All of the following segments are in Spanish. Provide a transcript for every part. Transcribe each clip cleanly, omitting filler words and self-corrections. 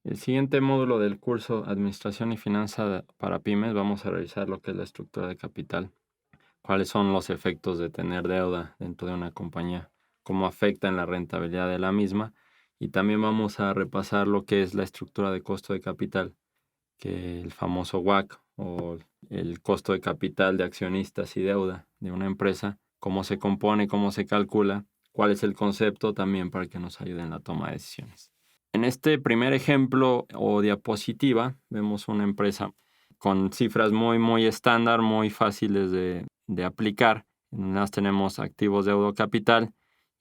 El siguiente módulo del curso Administración y Finanza para Pymes vamos a revisar lo que es la estructura de capital, cuáles son los efectos de tener deuda dentro de una compañía, cómo afecta en la rentabilidad de la misma, y también vamos a repasar lo que es la estructura de costo de capital, que el famoso WACC o el costo de capital de accionistas y deuda de una empresa, cómo se compone, cómo se calcula, cuál es el concepto también para que nos ayude en la toma de decisiones. En este primer ejemplo o diapositiva vemos una empresa con cifras muy estándar, muy fáciles de aplicar. En las tenemos activos, deuda, capital,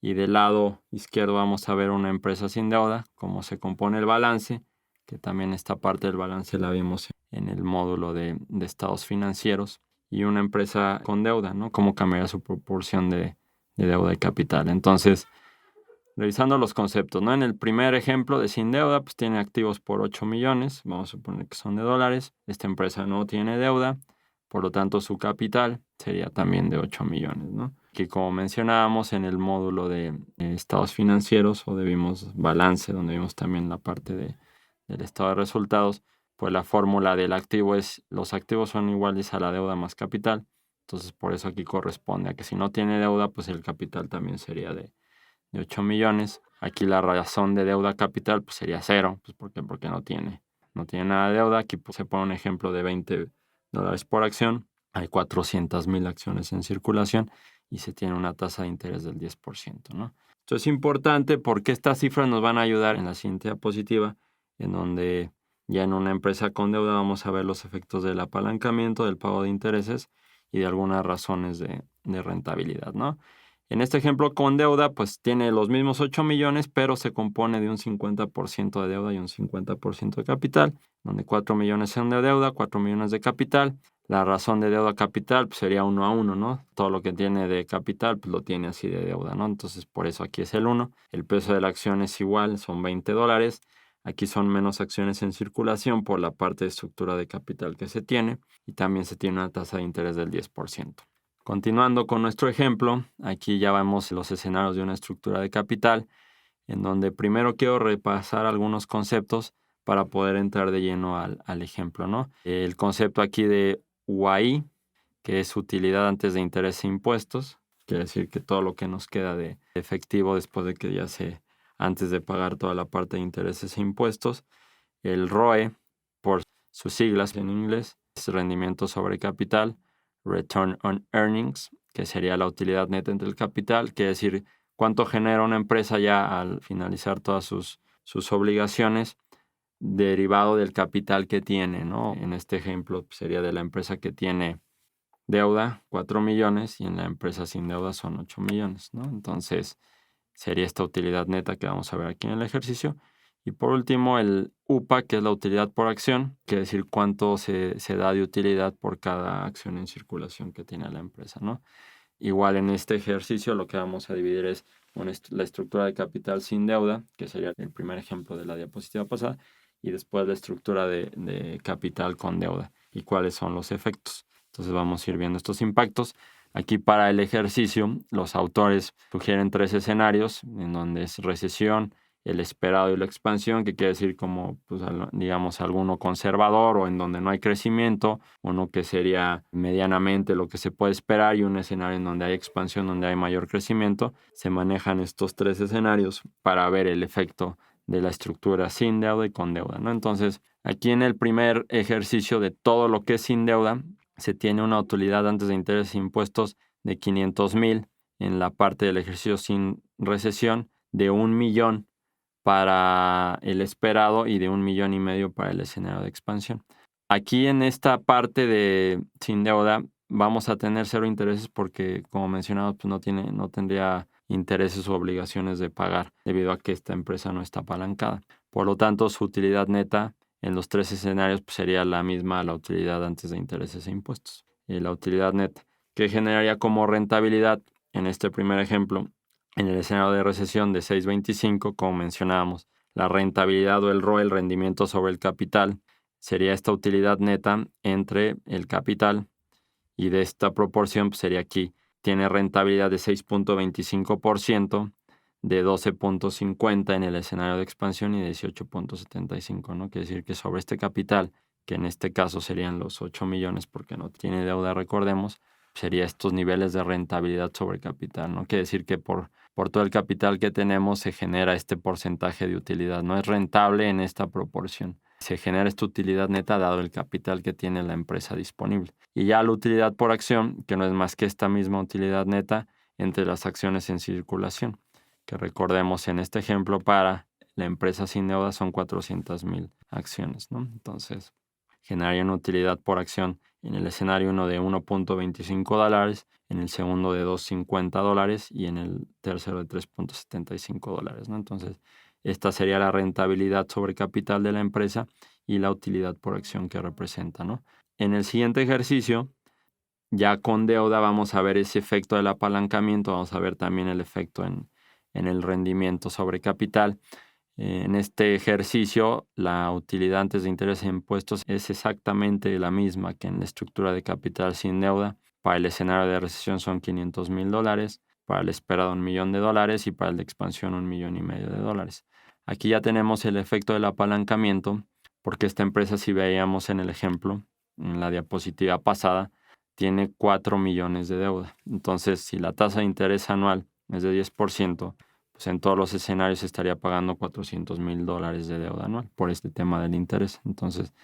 y del lado izquierdo vamos a ver una empresa sin deuda, cómo se compone el balance, que también esta parte del balance la vimos en el módulo de estados financieros, y una empresa con deuda, ¿no? Cómo cambiará su proporción de deuda y capital. Entonces, revisando los conceptos, ¿no? En el primer ejemplo de sin deuda, pues tiene activos por 8 millones, vamos a suponer que son de dólares. Esta empresa no tiene deuda, por lo tanto su capital sería también de 8 millones, ¿no? Que como mencionábamos en el módulo de estados financieros, o vimos balance, donde vimos también la parte del estado de resultados, pues la fórmula del activo es, los activos son iguales a la deuda más capital. Entonces por eso aquí corresponde a que si no tiene deuda, pues el capital también sería de 8 millones. Aquí la razón de deuda capital pues sería cero. Pues, ¿por qué? Porque no tiene nada de deuda. Aquí pues, se pone un ejemplo de $20 por acción. Hay 400,000 acciones en circulación y se tiene una tasa de interés del 10%, ¿no? Esto es importante porque estas cifras nos van a ayudar en la siguiente diapositiva, en donde ya en una empresa con deuda vamos a ver los efectos del apalancamiento, del pago de intereses y de algunas razones de rentabilidad, ¿no? En este ejemplo con deuda, pues tiene los mismos 8 millones, pero se compone de un 50% de deuda y un 50% de capital, donde 4 millones son de deuda, 4 millones de capital. La razón de deuda capital pues, sería 1 a 1, ¿no? Todo lo que tiene de capital pues lo tiene así de deuda, ¿no? Entonces por eso aquí es el 1. El peso de la acción es igual, son $20. Aquí son menos acciones en circulación por la parte de estructura de capital que se tiene, y también se tiene una tasa de interés del 10%. Continuando con nuestro ejemplo, aquí ya vemos los escenarios de una estructura de capital, en donde primero quiero repasar algunos conceptos para poder entrar de lleno al ejemplo, ¿no? El concepto aquí de UAI, que es utilidad antes de intereses e impuestos, quiere decir que todo lo que nos queda de efectivo después de que antes de pagar toda la parte de intereses e impuestos. El ROE, por sus siglas en inglés, es rendimiento sobre capital. Return on Earnings, que sería la utilidad neta entre el capital, quiere decir cuánto genera una empresa ya al finalizar todas sus obligaciones, derivado del capital que tiene, ¿no? En este ejemplo sería de la empresa que tiene deuda, 4 millones, y en la empresa sin deuda son 8 millones, ¿no? Entonces sería esta utilidad neta que vamos a ver aquí en el ejercicio. Y por último, el UPA, que es la utilidad por acción, quiere decir cuánto se da de utilidad por cada acción en circulación que tiene la empresa, ¿no? Igual en este ejercicio lo que vamos a dividir es la estructura de capital sin deuda, que sería el primer ejemplo de la diapositiva pasada, y después la estructura de capital con deuda y cuáles son los efectos. Entonces vamos a ir viendo estos impactos. Aquí para el ejercicio, los autores sugieren 3 escenarios, en donde es recesión, el esperado y la expansión, que quiere decir como, pues, digamos, alguno conservador o en donde no hay crecimiento, uno que sería medianamente lo que se puede esperar, y un escenario en donde hay expansión, donde hay mayor crecimiento. Se manejan estos 3 escenarios para ver el efecto de la estructura sin deuda y con deuda, ¿no? Entonces, aquí en el primer ejercicio de todo lo que es sin deuda, se tiene una utilidad antes de intereses e impuestos de 500,000, en la parte del ejercicio sin recesión de 1 millón para el esperado y de 1,5 millones para el escenario de expansión. Aquí en esta parte de sin deuda vamos a tener 0 intereses porque, como mencionamos, pues no tendría intereses o obligaciones de pagar debido a que esta empresa no está apalancada. Por lo tanto, su utilidad neta en los 3 escenarios pues, sería la misma a la utilidad antes de intereses e impuestos. La utilidad neta, que generaría como rentabilidad en este primer ejemplo, en el escenario de recesión de 6.25, como mencionábamos, la rentabilidad o el ROE, el rendimiento sobre el capital, sería esta utilidad neta entre el capital, y de esta proporción pues, sería aquí, tiene rentabilidad de 6.25%, de 12.50 en el escenario de expansión y 18.75, ¿no? Quiere decir que sobre este capital, que en este caso serían los 8 millones porque no tiene deuda, recordemos, sería estos niveles de rentabilidad sobre capital, ¿no? Quiere decir que por todo el capital que tenemos se genera este porcentaje de utilidad, no es rentable en esta proporción. Se genera esta utilidad neta dado el capital que tiene la empresa disponible. Y ya la utilidad por acción, que no es más que esta misma utilidad neta entre las acciones en circulación, que recordemos en este ejemplo para la empresa sin deuda son 400,000 acciones, ¿no? Entonces, generaría una utilidad por acción en el escenario 1 de $1.25, en el segundo de $2.50 y en el tercero de $3.75, ¿no? Entonces, esta sería la rentabilidad sobre capital de la empresa y la utilidad por acción que representa, ¿no? En el siguiente ejercicio, ya con deuda, vamos a ver ese efecto del apalancamiento, vamos a ver también el efecto en el rendimiento sobre capital. En este ejercicio, la utilidad antes de intereses e impuestos es exactamente la misma que en la estructura de capital sin deuda. Para el escenario de recesión son $500,000, para el esperado $1,000,000 y para el de expansión $1,500,000. Aquí ya tenemos el efecto del apalancamiento, porque esta empresa, si veíamos en el ejemplo, en la diapositiva pasada, tiene 4 millones de deuda. Entonces, si la tasa de interés anual es de 10%, pues en todos los escenarios estaría pagando $400,000 de deuda anual por este tema del interés. Entonces,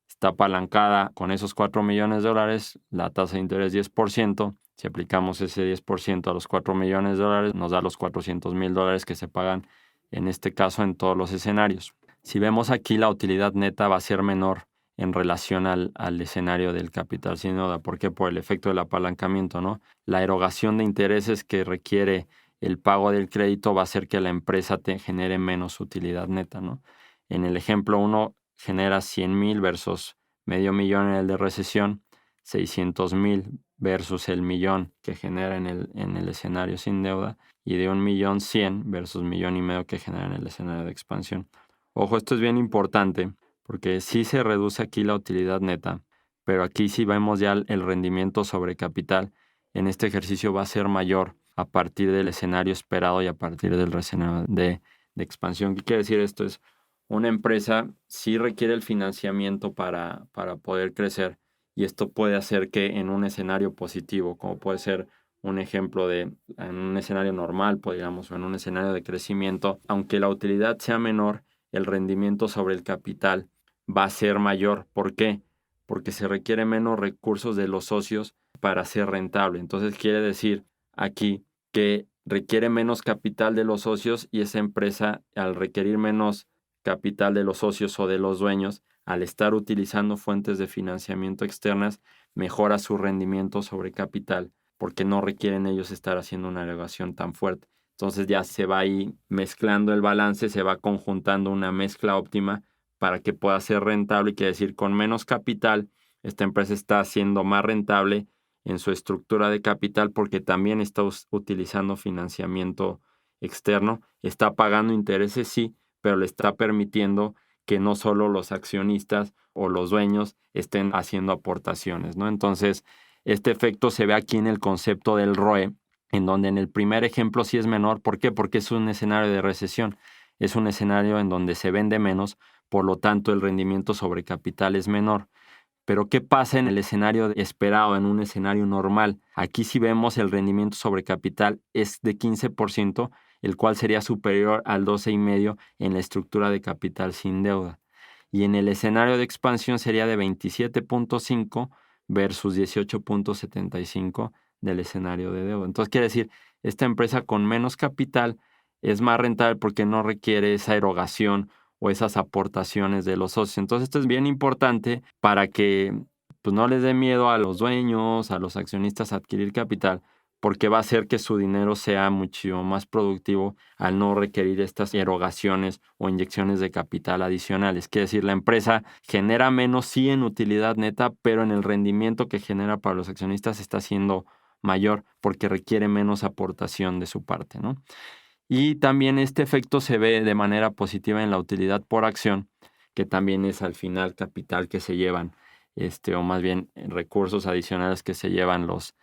está apalancada con esos 4 millones de dólares, la tasa de interés 10%. Si aplicamos ese 10% a los 4 millones de dólares, nos da los $400,000 que se pagan, en este caso, en todos los escenarios. Si vemos aquí, la utilidad neta va a ser menor en relación al escenario del capital sin deuda. ¿Por qué? Por el efecto del apalancamiento, ¿no? La erogación de intereses que requiere el pago del crédito va a hacer que la empresa te genere menos utilidad neta, ¿no? En el ejemplo 1 genera 100,000 versus $500,000 en el de recesión, 600,000 versus el millón que genera en el escenario sin deuda, y de 1,100,000 versus $1,500,000 que genera en el escenario de expansión. Ojo, esto es bien importante porque sí se reduce aquí la utilidad neta, pero aquí sí vemos ya el rendimiento sobre capital. En este ejercicio va a ser mayor a partir del escenario esperado y a partir del escenario de expansión. ¿Qué quiere decir esto? Es una empresa sí requiere el financiamiento para poder crecer, y esto puede hacer que en un escenario positivo, como puede ser un ejemplo de en un escenario normal, podríamos, o en un escenario de crecimiento, aunque la utilidad sea menor, el rendimiento sobre el capital va a ser mayor. ¿Por qué? Porque se requiere menos recursos de los socios para ser rentable. Entonces quiere decir aquí que requiere menos capital de los socios, y esa empresa, al requerir menos capital de los socios o de los dueños, al estar utilizando fuentes de financiamiento externas, mejora su rendimiento sobre capital porque no requieren ellos estar haciendo una erogación tan fuerte. Entonces ya se va ahí mezclando el balance, se va conjuntando una mezcla óptima para que pueda ser rentable. Y quiere decir, con menos capital, esta empresa está siendo más rentable en su estructura de capital porque también está utilizando financiamiento externo, está pagando intereses, sí, pero le está permitiendo que no solo los accionistas o los dueños estén haciendo aportaciones, ¿no? Entonces, este efecto se ve aquí en el concepto del ROE, en donde en el primer ejemplo sí es menor. ¿Por qué? Porque es un escenario de recesión, es un escenario en donde se vende menos, por lo tanto el rendimiento sobre capital es menor. Pero ¿qué pasa en el escenario esperado, en un escenario normal? Aquí sí vemos el rendimiento sobre capital es de 15%, el cual sería superior al 12,5% en la estructura de capital sin deuda. Y en el escenario de expansión sería de 27.5 versus 18.75 del escenario de deuda. Entonces quiere decir, esta empresa con menos capital es más rentable porque no requiere esa erogación o esas aportaciones de los socios. Entonces esto es bien importante para que pues, no les dé miedo a los dueños, a los accionistas a adquirir capital, porque va a hacer que su dinero sea mucho más productivo al no requerir estas erogaciones o inyecciones de capital adicionales. Quiere decir, la empresa genera menos, sí, en utilidad neta, pero en el rendimiento que genera para los accionistas está siendo mayor porque requiere menos aportación de su parte, ¿no? Y también este efecto se ve de manera positiva en la utilidad por acción, que también es al final capital que se llevan, o más bien recursos adicionales que se llevan los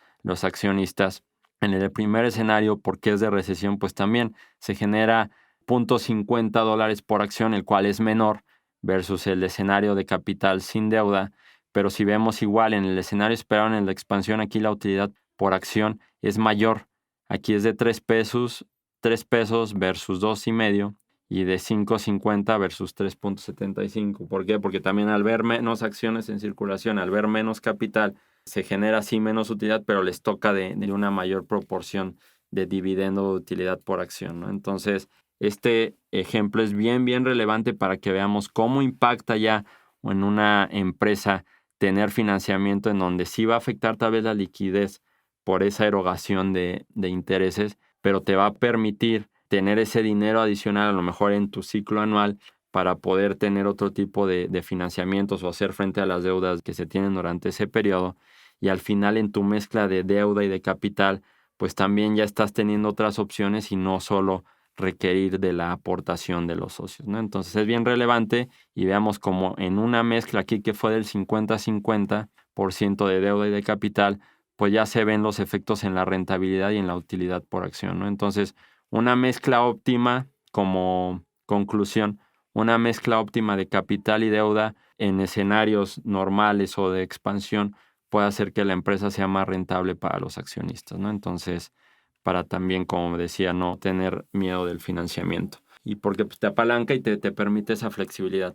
accionistas En el primer escenario, porque es de recesión, pues también se genera $0.50 por acción, el cual es menor versus el escenario de capital sin deuda. Pero si vemos igual en el escenario esperado en la expansión, aquí la utilidad por acción es mayor. Aquí es de 3 pesos, 3 pesos versus 2.5 y de 5.50 versus 3.75. ¿Por qué? Porque también al ver menos acciones en circulación, al ver menos capital, se genera así menos utilidad, pero les toca de una mayor proporción de dividendo de utilidad por acción, ¿no? Entonces, este ejemplo es bien relevante para que veamos cómo impacta ya en una empresa tener financiamiento en donde sí va a afectar tal vez la liquidez por esa erogación de intereses, pero te va a permitir tener ese dinero adicional a lo mejor en tu ciclo anual para poder tener otro tipo de financiamientos o hacer frente a las deudas que se tienen durante ese periodo. Y al final en tu mezcla de deuda y de capital, pues también ya estás teniendo otras opciones y no solo requerir de la aportación de los socios, ¿no? Entonces es bien relevante y veamos como en una mezcla aquí que fue del 50-50% de deuda y de capital, pues ya se ven los efectos en la rentabilidad y en la utilidad por acción, ¿no? Entonces, una mezcla óptima como conclusión, una mezcla óptima de capital y deuda en escenarios normales o de expansión puede hacer que la empresa sea más rentable para los accionistas, ¿no? Entonces, para también, como decía, no tener miedo del financiamiento. Y porque pues, te apalanca y te permite esa flexibilidad.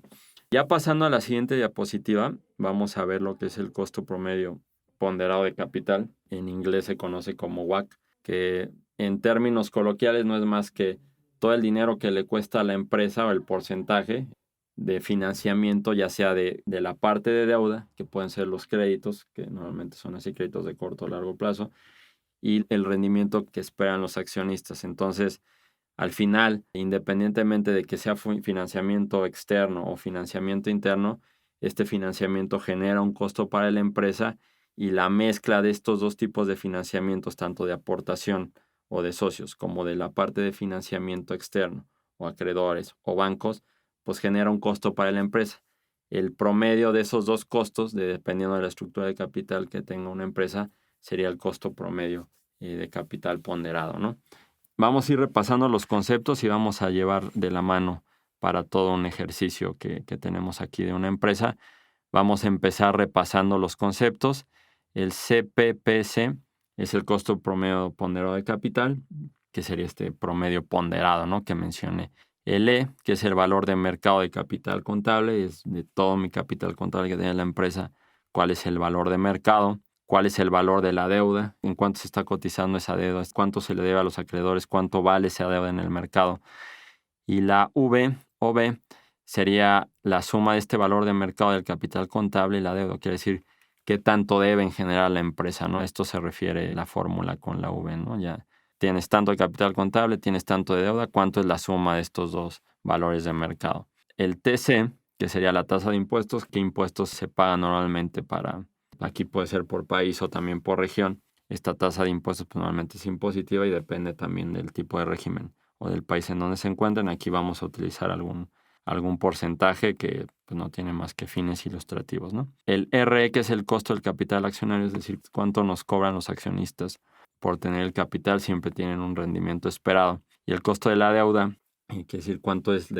Ya pasando a la siguiente diapositiva, vamos a ver lo que es el costo promedio ponderado de capital. En inglés se conoce como WACC, que en términos coloquiales no es más que todo el dinero que le cuesta a la empresa o el porcentaje de financiamiento, ya sea de la parte de deuda, que pueden ser los créditos, que normalmente son así créditos de corto o largo plazo, y el rendimiento que esperan los accionistas. Entonces, al final, independientemente de que sea financiamiento externo o financiamiento interno, este financiamiento genera un costo para la empresa y la mezcla de estos dos tipos de financiamientos, tanto de aportación o de socios como de la parte de financiamiento externo o acreedores o bancos, pues genera un costo para la empresa. El promedio de esos dos costos, dependiendo de la estructura de capital que tenga una empresa, sería el costo promedio de capital ponderado, ¿no? Vamos a ir repasando los conceptos y vamos a llevar de la mano para todo un ejercicio que tenemos aquí de una empresa. Vamos a empezar repasando los conceptos. El CPPC es el costo promedio ponderado de capital, que sería este promedio ponderado, ¿no?, que mencioné. El E, que es el valor de mercado de capital contable, es de todo mi capital contable que tiene la empresa, cuál es el valor de mercado, cuál es el valor de la deuda, en cuánto se está cotizando esa deuda, cuánto se le debe a los acreedores, cuánto vale esa deuda en el mercado. Y la V o B sería la suma de este valor de mercado del capital contable y la deuda. Quiere decir qué tanto debe en general la empresa, ¿no? Esto se refiere a la fórmula con la V, ¿no? Ya tienes tanto de capital contable, tienes tanto de deuda, ¿cuánto es la suma de estos dos valores de mercado? El TC, que sería la tasa de impuestos, ¿qué impuestos se pagan normalmente para... Aquí puede ser por país o también por región. Esta tasa de impuestos pues, normalmente es impositiva y depende también del tipo de régimen o del país en donde se encuentren. Aquí vamos a utilizar algún porcentaje que pues, no tiene más que fines ilustrativos, ¿no? El RE, que es el costo del capital accionario, es decir, cuánto nos cobran los accionistas por tener el capital, siempre tienen un rendimiento esperado. Y el costo de la deuda, quiere decir cuánto es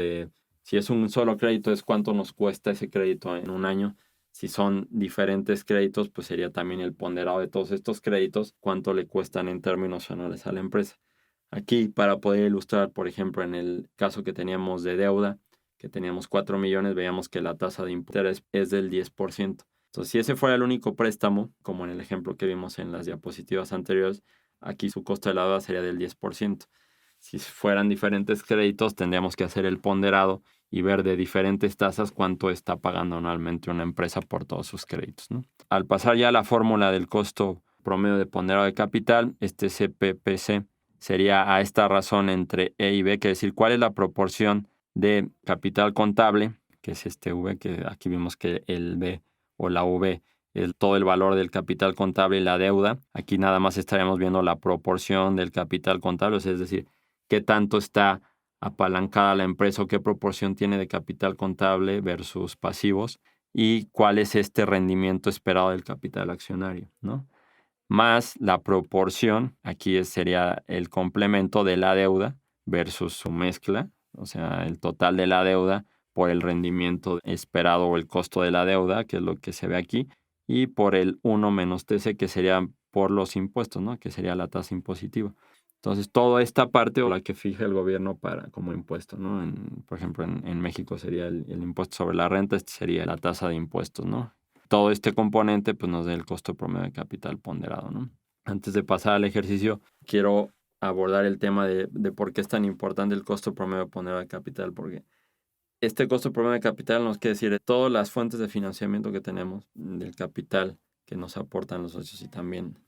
si es un solo crédito, es cuánto nos cuesta ese crédito en un año. Si son diferentes créditos, pues sería también el ponderado de todos estos créditos, cuánto le cuestan en términos anuales a la empresa. Aquí, para poder ilustrar, por ejemplo, en el caso que teníamos de deuda, que teníamos 4 millones, veíamos que la tasa de interés es del 10%. Entonces, si ese fuera el único préstamo, como en el ejemplo que vimos en las diapositivas anteriores, aquí su costo de la deuda sería del 10%. Si fueran diferentes créditos, tendríamos que hacer el ponderado y ver de diferentes tasas cuánto está pagando anualmente una empresa por todos sus créditos, ¿no? Al pasar ya a la fórmula del costo promedio de ponderado de capital, este CPPC sería a esta razón entre E y B, que es decir, cuál es la proporción de capital contable, que es este V, que aquí vimos que el B o la V es todo el valor del capital contable y la deuda. Aquí nada más estaríamos viendo la proporción del capital contable, es decir, qué tanto está apalancada la empresa o qué proporción tiene de capital contable versus pasivos y cuál es este rendimiento esperado del capital accionario, ¿no? más la proporción, aquí sería el complemento de la deuda versus su mezcla, o sea, el total de la deuda por el rendimiento esperado o el costo de la deuda, que es lo que se ve aquí, y por el 1 menos TC, que sería por los impuestos, ¿no? Que sería la tasa impositiva. Entonces, toda esta parte o la que fija el gobierno como impuesto, ¿no? Por ejemplo, en México sería el impuesto sobre la renta, este sería la tasa de impuestos, ¿no? Todo este componente pues nos da el costo promedio de capital ponderado, ¿no? Antes de pasar al ejercicio, quiero abordar el tema de por qué es tan importante el costo promedio ponderado de capital, porque este costo promedio de capital nos quiere decir todas las fuentes de financiamiento que tenemos del capital que nos aportan los socios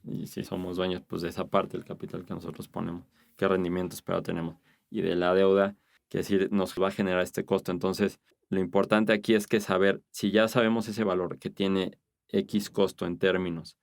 y si somos dueños pues de esa parte del capital que nosotros ponemos, qué rendimiento esperado tenemos, y de la deuda, que decir, nos va a generar este costo. Entonces, lo importante aquí es que saber, si ya sabemos ese valor que tiene X costo en términos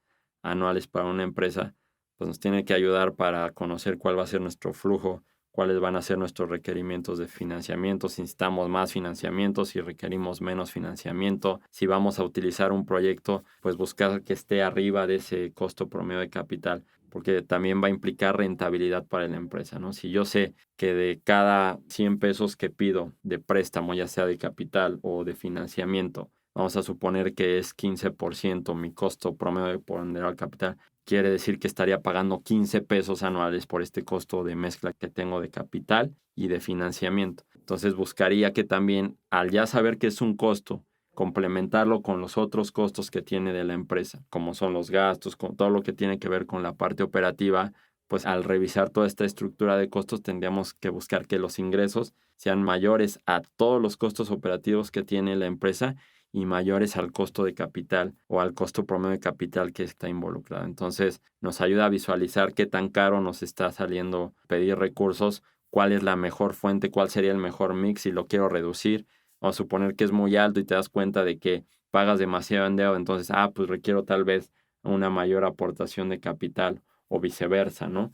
anuales para una empresa, pues nos tiene que ayudar para conocer cuál va a ser nuestro flujo, cuáles van a ser nuestros requerimientos de financiamiento, si necesitamos más financiamiento, si requerimos menos financiamiento, si vamos a utilizar un proyecto, pues buscar que esté arriba de ese costo promedio de capital, porque también va a implicar rentabilidad para la empresa, ¿no? Si yo sé que de cada 100 pesos que pido de préstamo, ya sea de capital o de financiamiento, vamos a suponer que es 15% mi costo promedio de ponderar al capital, quiere decir que estaría pagando 15 pesos anuales por este costo de mezcla que tengo de capital y de financiamiento. Entonces buscaría que también, al ya saber que es un costo, complementarlo con los otros costos que tiene de la empresa, como son los gastos, con todo lo que tiene que ver con la parte operativa, pues al revisar toda esta estructura de costos tendríamos que buscar que los ingresos sean mayores a todos los costos operativos que tiene la empresa y mayores al costo de capital o al costo promedio de capital que está involucrado. Entonces, nos ayuda a visualizar qué tan caro nos está saliendo pedir recursos, cuál es la mejor fuente, cuál sería el mejor mix si lo quiero reducir. Vamos a suponer que es muy alto y te das cuenta de que pagas demasiado en deuda, entonces, pues requiero tal vez una mayor aportación de capital o viceversa, ¿no?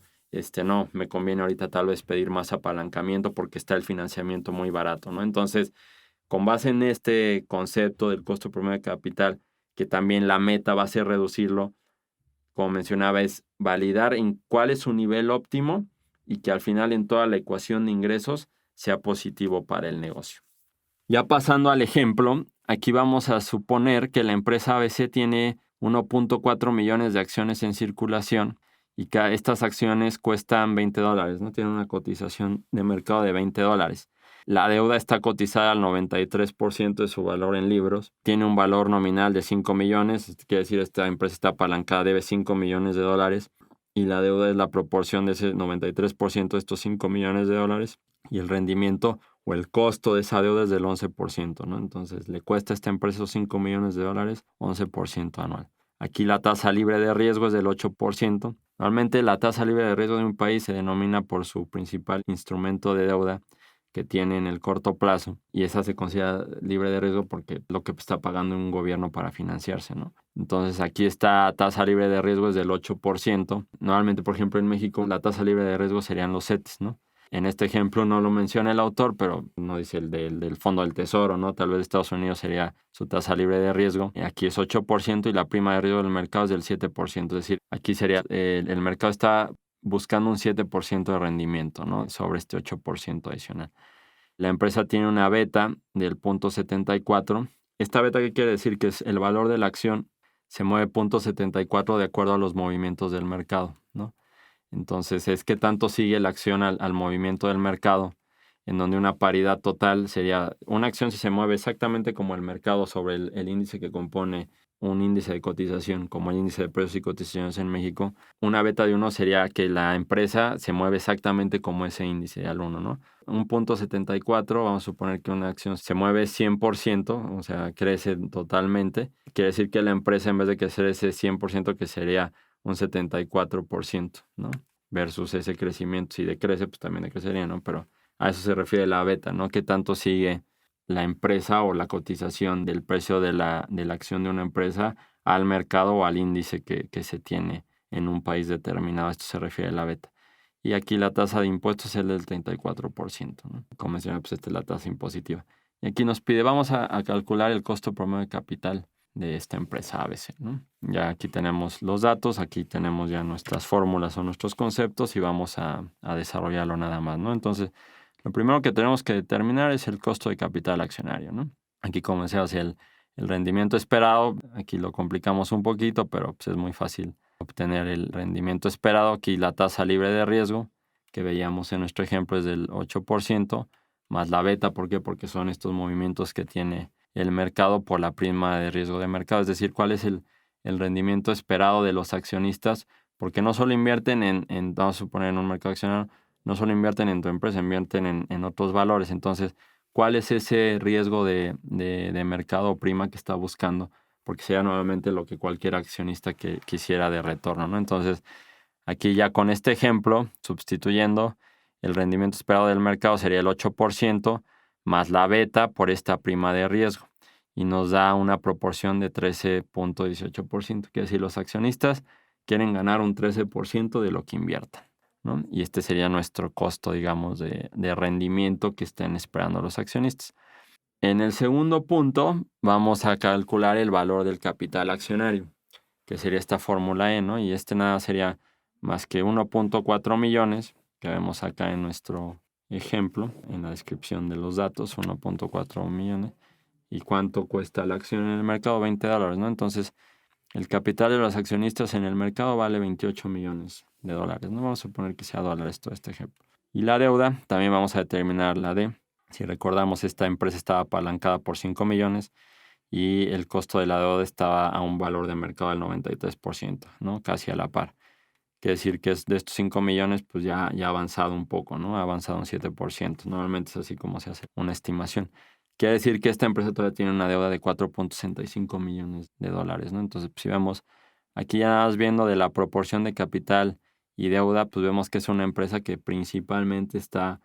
No, me conviene ahorita tal vez pedir más apalancamiento porque está el financiamiento muy barato, ¿no? Entonces, con base en este concepto del costo promedio de capital, que también la meta va a ser reducirlo, como mencionaba, es validar en cuál es su nivel óptimo y que al final en toda la ecuación de ingresos sea positivo para el negocio. Ya pasando al ejemplo, aquí vamos a suponer que la empresa ABC tiene 1.4 millones de acciones en circulación y que estas acciones cuestan $20, ¿no? Tienen una cotización de mercado de $20. La deuda está cotizada al 93% de su valor en libros. Tiene un valor nominal de 5 millones. Quiere decir, esta empresa está apalancada, debe $5 millones. Y la deuda es la proporción de ese 93% de estos $5 millones. Y el rendimiento o el costo de esa deuda es del 11%, ¿no? Entonces, le cuesta a esta empresa esos $5 millones, 11% anual. Aquí la tasa libre de riesgo es del 8%. Normalmente la tasa libre de riesgo de un país se denomina por su principal instrumento de deuda que tiene en el corto plazo, y esa se considera libre de riesgo porque lo que está pagando un gobierno para financiarse, ¿no? Entonces aquí esta tasa libre de riesgo es del 8%. Normalmente, por ejemplo, en México la tasa libre de riesgo serían los CETES, ¿no? En este ejemplo no lo menciona el autor, pero no dice el del Fondo del Tesoro, ¿no? Tal vez Estados Unidos sería su tasa libre de riesgo. Aquí es 8% y la prima de riesgo del mercado es del 7%. Es decir, aquí sería, el mercado está buscando un 7% de rendimiento, ¿no? Sobre este 8% adicional. La empresa tiene una beta del 0.74. ¿Esta beta qué quiere decir? Que es el valor de la acción se mueve 0.74 de acuerdo a los movimientos del mercado, ¿no? Entonces, es que tanto sigue la acción al movimiento del mercado, en donde una paridad total sería una acción si se mueve exactamente como el mercado sobre el índice que compone un índice de cotización, como el índice de precios y cotizaciones en México. Una beta de 1 sería que la empresa se mueve exactamente como ese índice al 1, ¿no? Un 0.74, vamos a suponer que una acción se mueve 100%, o sea, crece totalmente. Quiere decir que la empresa, en vez de crecer ese 100%, que sería un 74%, ¿no? Versus ese crecimiento. Si decrece, pues también decrecería, ¿no? Pero a eso se refiere la beta, ¿no? ¿Qué tanto sigue la empresa o la cotización del precio de la acción de una empresa al mercado o al índice que se tiene en un país determinado? Esto se refiere a la beta. Y aquí la tasa de impuestos es el del 34%, ¿no? Como mencioné, pues esta es la tasa impositiva. Y aquí nos pide, vamos a calcular el costo promedio de capital de esta empresa ABC, ¿no? Ya aquí tenemos los datos, aquí tenemos ya nuestras fórmulas o nuestros conceptos y vamos a desarrollarlo nada más, ¿no? Entonces, lo primero que tenemos que determinar es el costo de capital accionario, ¿no? Aquí, como decía, hacia el rendimiento esperado, aquí lo complicamos un poquito, pero pues, es muy fácil obtener el rendimiento esperado. Aquí la tasa libre de riesgo que veíamos en nuestro ejemplo es del 8%, más la beta. ¿Por qué? Porque son estos movimientos que tiene el mercado por la prima de riesgo de mercado, es decir, cuál es el rendimiento esperado de los accionistas, porque no solo invierten vamos a suponer, en un mercado accionario, no solo invierten en tu empresa, invierten en otros valores. Entonces, ¿cuál es ese riesgo de mercado o prima que está buscando? Porque sería nuevamente lo que cualquier accionista que quisiera de retorno, ¿no? Entonces, aquí ya con este ejemplo, sustituyendo, el rendimiento esperado del mercado sería el 8% más la beta por esta prima de riesgo. Y nos da una proporción de 13.18%. Quiere decir, los accionistas quieren ganar un 13% de lo que inviertan, ¿no? Y este sería nuestro costo, digamos, de rendimiento que estén esperando los accionistas. En el segundo punto, vamos a calcular el valor del capital accionario, que sería esta fórmula E, ¿no? Y nada sería más que 1.4 millones, que vemos acá en nuestro ejemplo, en la descripción de los datos, 1.4 millones. ¿Y cuánto cuesta la acción en el mercado? $20, ¿no? Entonces, el capital de los accionistas en el mercado vale 28 millones de dólares, ¿no? Vamos a suponer que sea dólares todo este ejemplo. Y la deuda, también vamos a determinar la D. Si recordamos, esta empresa estaba apalancada por 5 millones y el costo de la deuda estaba a un valor de mercado del 93%, ¿no? Casi a la par. Quiere decir que de estos 5 millones, pues ya ha avanzado un poco, ¿no? Ha avanzado un 7%. Normalmente es así como se hace una estimación. Quiere decir que esta empresa todavía tiene una deuda de 4.65 millones de dólares, ¿no? Entonces, pues, si vemos aquí ya nada más viendo de la proporción de capital y deuda, pues vemos que es una empresa que principalmente está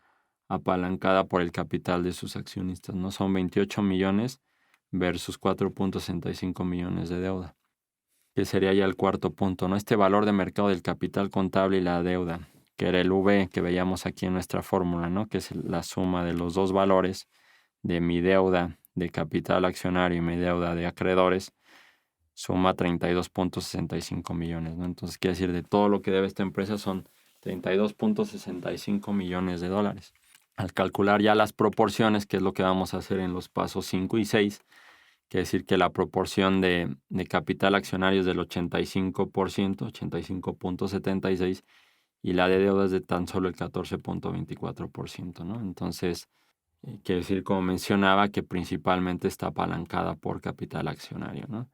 apalancada por el capital de sus accionistas, ¿no? Son 28 millones versus 4.65 millones de deuda, que sería ya el cuarto punto, ¿no? Este valor de mercado del capital contable y la deuda, que era el V que veíamos aquí en nuestra fórmula, ¿no? Que es la suma de los dos valores de mi deuda de capital accionario y mi deuda de acreedores, suma 32.65 millones, ¿no? Entonces, quiere decir, de todo lo que debe esta empresa son 32.65 millones de dólares. Al calcular ya las proporciones, que es lo que vamos a hacer en los pasos 5 y 6, quiere decir que la proporción de capital accionario es del 85%, 85.76, y la de deuda es de tan solo el 14.24%, ¿no? Entonces, quiere decir, como mencionaba, que principalmente está apalancada por capital accionario, ¿no?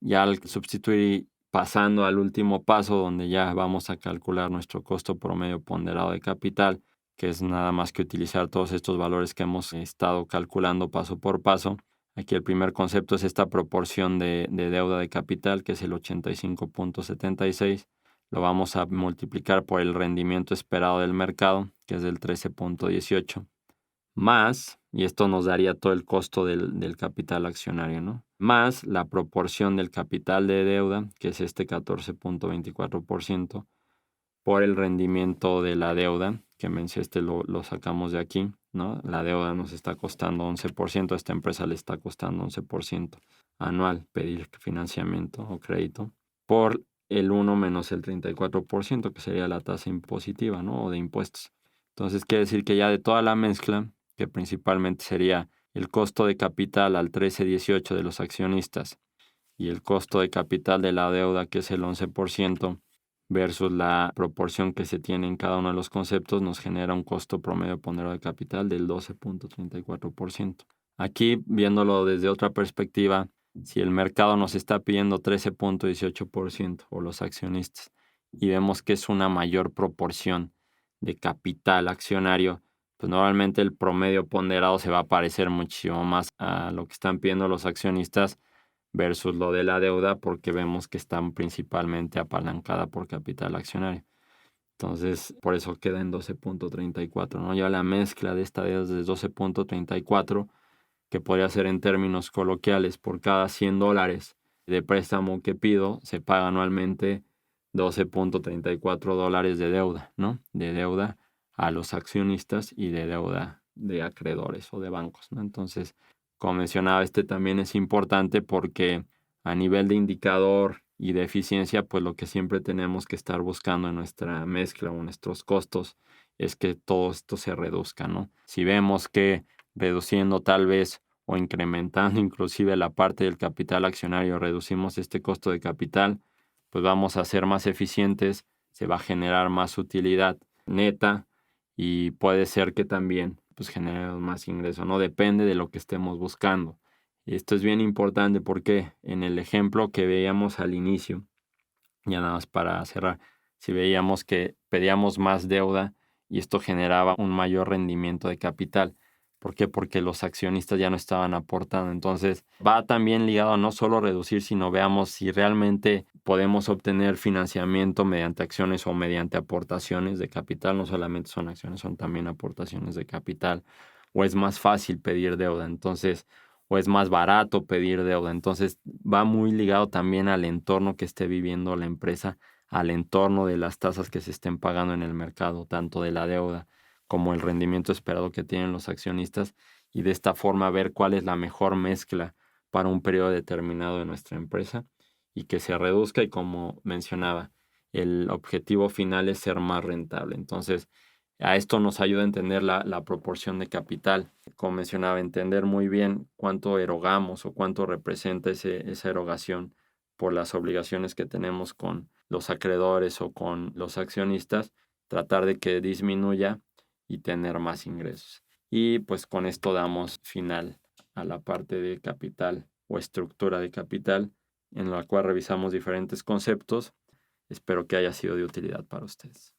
Ya al sustituir, pasando al último paso, donde ya vamos a calcular nuestro costo promedio ponderado de capital, que es nada más que utilizar todos estos valores que hemos estado calculando paso por paso. Aquí el primer concepto es esta proporción de deuda de capital, que es el 85.76. Lo vamos a multiplicar por el rendimiento esperado del mercado, que es del 13.18, más, y esto nos daría todo el costo del capital accionario, ¿no? Más la proporción del capital de deuda, que es este 14.24%, por el rendimiento de la deuda, que lo sacamos de aquí, ¿no? La deuda nos está costando 11%, a esta empresa le está costando 11% anual pedir financiamiento o crédito, por el 1 menos el 34%, que sería la tasa impositiva, ¿no? O de impuestos. Entonces, quiere decir que ya de toda la mezcla, que principalmente sería el costo de capital al 13.18 de los accionistas y el costo de capital de la deuda, que es el 11%, versus la proporción que se tiene en cada uno de los conceptos, nos genera un costo promedio ponderado de capital del 12.34%. Aquí, viéndolo desde otra perspectiva, si el mercado nos está pidiendo 13.18% o los accionistas, y vemos que es una mayor proporción de capital accionario, pues normalmente el promedio ponderado se va a parecer muchísimo más a lo que están pidiendo los accionistas versus lo de la deuda, porque vemos que están principalmente apalancada por capital accionario. Entonces, por eso queda en 12.34, ¿no? Ya la mezcla de esta deuda es de 12.34, que podría ser en términos coloquiales, por cada $100 de préstamo que pido, se paga anualmente $12.34 de deuda, ¿no? De deuda a los accionistas y de deuda de acreedores o de bancos, ¿no? Entonces, como mencionaba, también es importante porque A nivel de indicador y de eficiencia, pues lo que siempre tenemos que estar buscando en nuestra mezcla o en nuestros costos es que todo esto se reduzca, ¿no? Si vemos que reduciendo tal vez o incrementando inclusive la parte del capital accionario, reducimos este costo de capital, pues vamos a ser más eficientes, se va a generar más utilidad neta y puede ser que también pues generemos más ingreso, ¿no? Depende de lo que estemos buscando. Y esto es bien importante porque en el ejemplo que veíamos al inicio, ya nada más para cerrar, si veíamos que pedíamos más deuda y esto generaba un mayor rendimiento de capital. ¿Por qué? Porque los accionistas ya no estaban aportando. Entonces va también ligado a no solo reducir, sino veamos si realmente podemos obtener financiamiento mediante acciones o mediante aportaciones de capital. No solamente son acciones, son también aportaciones de capital. O es más fácil pedir deuda. Entonces, o es más barato pedir deuda. Entonces va muy ligado también al entorno que esté viviendo la empresa, al entorno de las tasas que se estén pagando en el mercado, tanto de la deuda como el rendimiento esperado que tienen los accionistas, y de esta forma ver cuál es la mejor mezcla para un periodo determinado de nuestra empresa y que se reduzca, y como mencionaba, el objetivo final es ser más rentable. Entonces, a esto nos ayuda a entender la proporción de capital. Como mencionaba, entender muy bien cuánto erogamos o cuánto representa esa erogación por las obligaciones que tenemos con los acreedores o con los accionistas, tratar de que disminuya y tener más ingresos. Y pues con esto damos final a la parte de capital o estructura de capital, en la cual revisamos diferentes conceptos. Espero que haya sido de utilidad para ustedes.